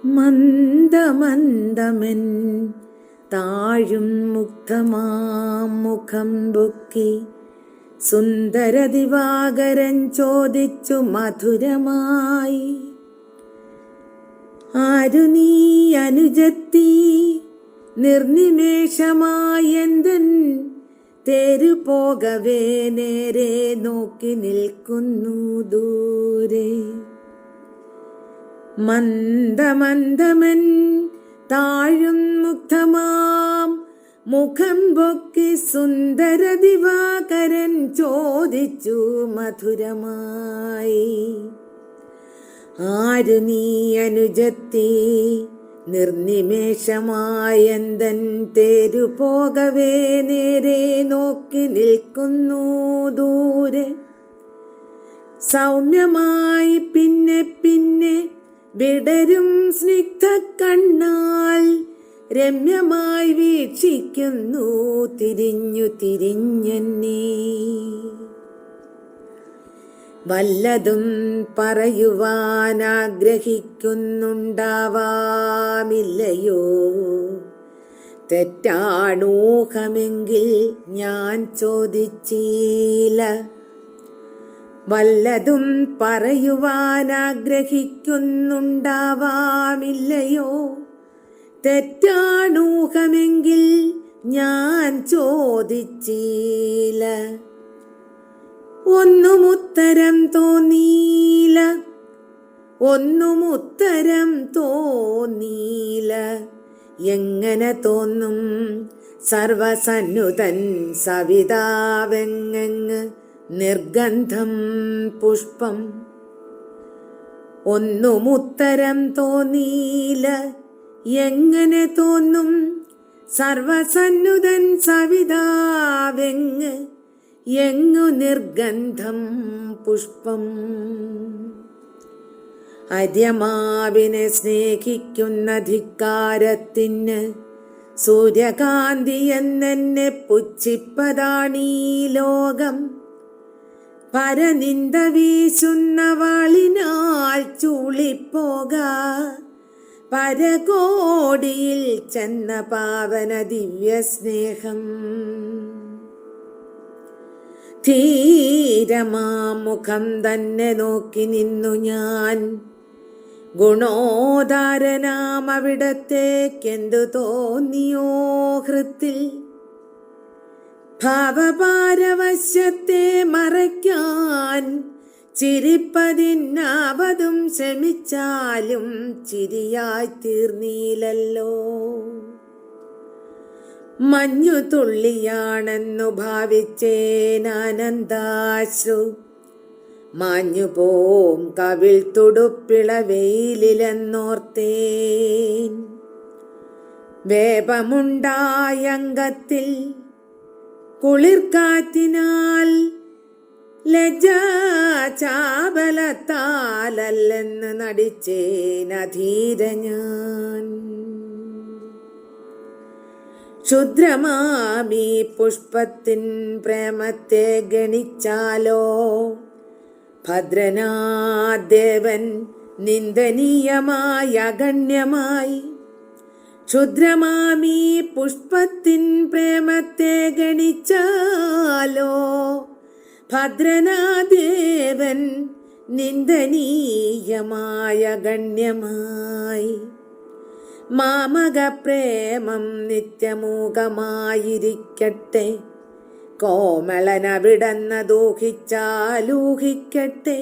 മന്ദമന്ദമൻ താഴും മുഗ്ധമാം മുഖം പൊക്കി സുന്ദര ദിവാകരൻ ചോദിച്ചു മധുരമായി, ആരു നീ അനുജത്തി? നിർനിമേഷമായെന്തൻ തേരു പോകവേ നേരെ നോക്കി നിൽക്കുന്നു ദൂരെ. മന്ദമന്ദമൻ താഴും മുഗ്ധമാം മുഖം പൊക്കി സുന്ദര ദിവാകരൻ ചോദിച്ചു മധുരമായി, ആരു നീ അനുജത്തി? നിർനിമേഷമായെന്തൻ തേരു പോകവേ നേരെ നോക്കി നിൽക്കുന്നു ദൂരെ. സൗമ്യമായി പിന്നെ പിന്നെ വിടരും സ്നിഗ്ധ കണ്ണാൽ രമ്യമായി വീക്ഷിക്കുന്നു തിരിഞ്ഞു തിരിഞ്ഞെന്നെ. വല്ലതും പറയുവാനാഗ്രഹിക്കുന്നുണ്ടാവാമില്ലയോ? തെറ്റാണൂഹമെങ്കിൽ ഞാൻ ചോദിച്ചില്ല. വല്ലതും പറയുവാനാഗ്രഹിക്കുന്നുണ്ടാവാമില്ലയോ? തെറ്റാണൂഹമെങ്കിൽ ഞാൻ ചോദിച്ചില്ല. ഒന്നുമുത്തരം തോന്നീല, ഒന്നുമുത്തരം തോന്നീല. എങ്ങനെ തോന്നും സർവസന്നുതൻ സവിതാവെങ്ങ് നിർഗന്ധം പുഷ്പം. ഒന്നുമുത്തരം തോന്നീല, എങ്ങനെ തോന്നും സർവസന്നുതൻ സവിതാവെങ്ങ് എങ്ങു നിർഗന്ധം പുഷ്പം. അര്യമാവിനെ സ്നേഹിക്കുന്ന ധിക്കാരത്തിന് സൂര്യകാന്തി എന്നെ പുച്ഛിപ്പതാണീ ലോകം. പരനിന്ദ വീശുന്ന വാളിനാൽ ചൂളിപ്പോക പരകോടിയിൽ ചെന്ന പാവന ദിവ്യ സ്നേഹം. ധീരമാമുഖം തന്നെ നോക്കി നിന്നു ഞാൻ. ഗുണോദാരനാം അവിടത്തേക്കെന്തു തോന്നിയോ ഹൃത്തിൽ? ഭാവപാരവശ്യത്തെ മറയ്ക്കാൻ ചിരിപ്പതിനാവതും ശ്രമിച്ചാലും ചിരിയായി തീർന്നീലല്ലോ. മഞ്ഞു തുള്ളിയാണെന്നു ഭാവിച്ചേനാനന്ദാശ്രു മാഞ്ഞു പോം കവിൾ തുടുപ്പിള വെയിലെന്നോർത്തേൻ. വേപമുണ്ടായങ്കത്തിൽ കുളിർക്കാറ്റിനാൽ ലജ്ജാചാബലത്താലല്ലെന്ന് നടിച്ചേനധീര ഞാൻ. ക്ഷുദ്രമാമീ പുഷ്പത്തിൻ പ്രേമത്തെ ഗണിച്ചാലോ? ഭദ്രനാദേവൻ നിന്ദനീയമായി അഗണ്യമായി. ക്ഷുദ്രമാമീ പുഷ്പത്തിൻ പ്രേമത്തെ ഗണിച്ചാലോ? ഭദ്രനാദേവൻ നിന്ദനീയമായ അഗണ്യമായി. മാമക പ്രേമം നിത്യമൂകമായിരിക്കട്ടെ. കോമളനവിടന്ന ദൂഹിച്ചാലൂഹിക്കട്ടെ.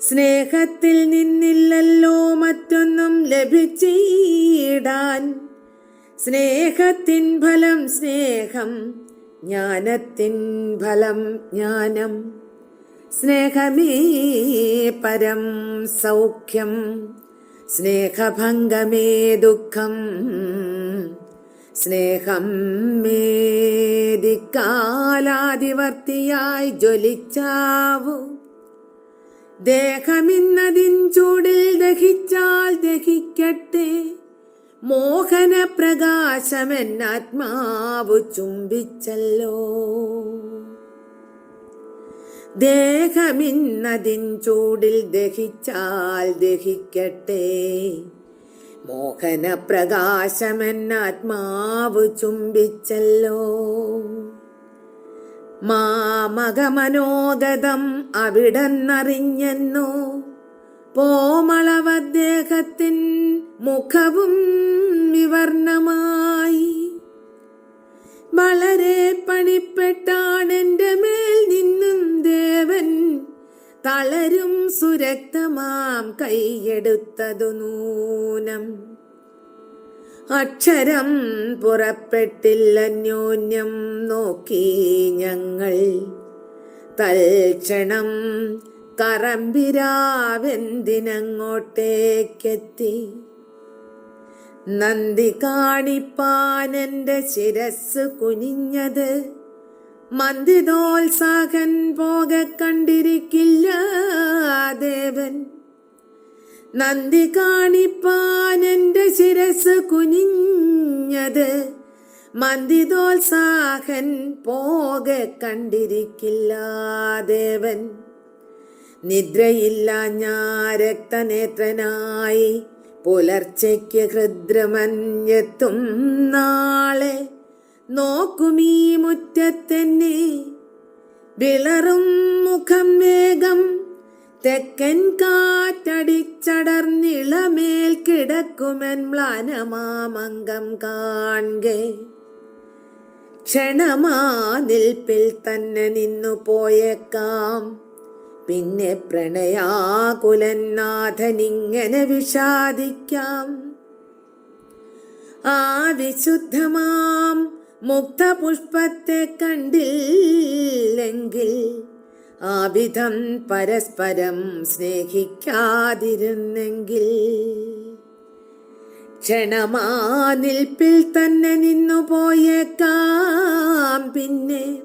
സ്നേഹത്തിൽ നിന്നില്ലല്ലോ മറ്റൊന്നും ലഭിച്ചിടാൻ. സ്നേഹത്തിൻ ഫലം സ്നേഹം, ജ്ഞാനത്തിൻ ഫലം ജ്ഞാനം. സ്നേഹമേ പരം സൗഖ്യം, സ്നേഹഭംഗമേ ദുഃഖം. സ്നേഹം മേദിക്കാലാതിവർത്തിയായി ജ്വലിച്ചാവൂ. ദേഹമിന്നതിൻ ചൂടിൽ ദഹിച്ചാൽ ദഹിക്കട്ടെ. മോഹന പ്രകാശമെന്നാത്മാവു ചുംബിച്ചല്ലോ. ദേഹമിന്നതിൻ ചൂടിൽ ദഹിച്ചാൽ ദഹിക്കട്ടെ. മോഹന പ്രകാശമെന്നാത്മാവ് ചുംബിച്ചല്ലോ. മാമകമനോഗതം അവിടെന്നറിഞ്ഞെന്നു പോമളവദ്ദേഹത്തിൻ മുഖവും വിവർണമായി. വളരെ പണിപ്പെട്ടാണെന്റെ മേൽ നിന്നും ദേവൻ തളരും സുരക്തമാം കൈയെടുത്തതു നൂനം. അക്ഷരം പുറപ്പെട്ടില്ലന്യോന്യം നോക്കി ഞങ്ങൾ. തൽക്ഷണം കറമ്പിരാവെന്തിനങ്ങോട്ടേക്കെത്തി. നന്ദി കാണിപ്പാനെന്റെ ശിരസ് കുനിഞ്ഞത് മന്ദിതോത്സാഹൻ പോകെ കണ്ടിരിക്കില്ല ദേവൻ. നന്ദി കാണിപ്പാനെന്റെ ശിരസ് കുനിഞ്ഞത് മന്ദിതോത്സാഹൻ പോകെ കണ്ടിരിക്കില്ല ദേവൻ. നിദ്രയില്ല ഞാൻ രക്തനേത്രനായി പുലർച്ചയ്ക്ക് ഹൃദ്രമഞ്ഞെത്തും നാളെ. നോക്കുമീ മുറ്റത്തെന്നെ വിളറും മുഖം വേഗം. തെക്കൻ കാറ്റടിച്ചടർന്നിളമേൽ കിടക്കുമെൻ മ്ലാനമാമംഗം കാൺകെ. ക്ഷണമാ നിൽപ്പിൽ തന്നെ നിന്നു പോയേക്കാം. പിന്നെ പ്രണയാകുലനാഥനിങ്ങനെ വിഷാദിക്കാം. ആ വിശുദ്ധമാം മുക്തപുഷ്പത്തെ കണ്ടില്ലെങ്കിൽ ആ വിധം പരസ്പരം സ്നേഹിക്കാതിരുന്നെങ്കിൽ. ക്ഷണമാ നിൽപ്പിൽ തന്നെ നിന്നു പോയേക്കാം. പിന്നെ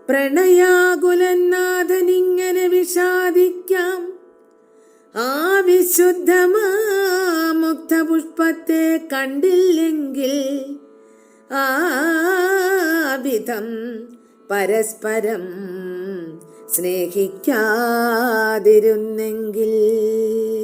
പ്രണയാകുലനാഥനിങ്ങനെ വിഷാദിക്കാം. ആ വിശുദ്ധമാ മുക്തപുഷ്പത്തെ കണ്ടില്ലെങ്കിൽ ആ വിധം പരസ്പരം സ്നേഹിക്കാതിരുന്നെങ്കിൽ.